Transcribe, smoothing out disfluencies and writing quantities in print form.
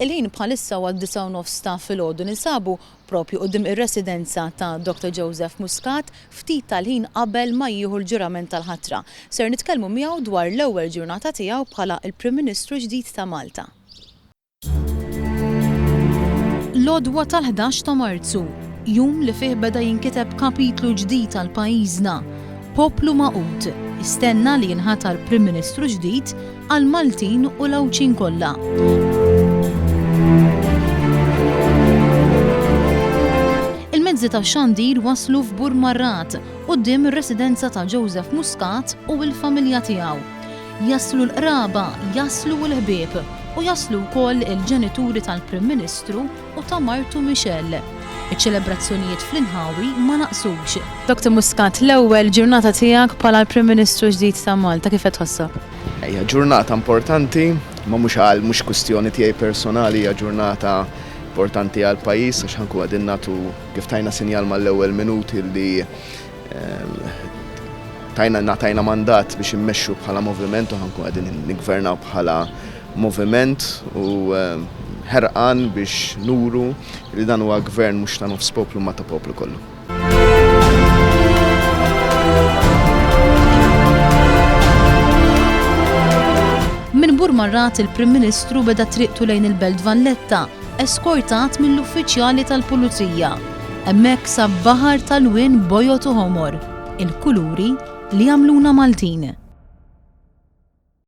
Il-ħin bħalissa huwa 9:30 ta' filgħodu ninsabu propju quddiem ir-residenza ta' Dr. Joseph Muscat ftit tal-ħin qabel ma jieħu l-ġurament tal-ħatra. Ser nitkellmu miegħu dwar l-ewwel ġurnata tiegħu bħala il-Prim Ministru ġdid ta' Malta. L-għodwa tal-11 ta' Marzu, jum li fih beda jinkiteb kapitlu ġdid għal pajjiżna. Poplu maqut istenna li jinħatar Prim Ministru ġdid għal Maltin u l-Awċin kollha. Il-mezzi ta' xandir waslu f'Burmarrat quddiem ir-residenza ta' Joseph Muscat u l-familja tiegħu. Jaslu l-qraba, jaslu l-ħbieb u jaslu wkoll il-ġenituri tal-Prim Ministru u ta' Martu Michel. Iċ-ċelebrazzjonijiet fl-inħawi ma naqsux. Dr. Muscat, l-ewwel ġurnata tiegħek bħala l-Prim Ministru ġdid ta' Malta kif qed tħossok? Hija ġurnata importanti, ma mhux kwistjoni tiegħi personali, hija ġurnata importanti għal pajjiż għax ħankun qegħdin nagħtu kif tajna sinjal mal-ewwel minuti li tajna mandat biex immexxu bħala moviment u ħankun qegħdin niggvernaw bħala moviment u ħerqan biex nuru li dan huwa gvern mhux ta' nofs poplu ma ta' poplu kollu. Min Burmarrat il-Prim Ministru beda triqtu lejn il-Belt Valletta, eskortat mill-uffiċjali tal-Pulizija. Hemmhekk sab baħar tal-wien bojot u ħomor, il-kuluri li jagħmluna Maltin.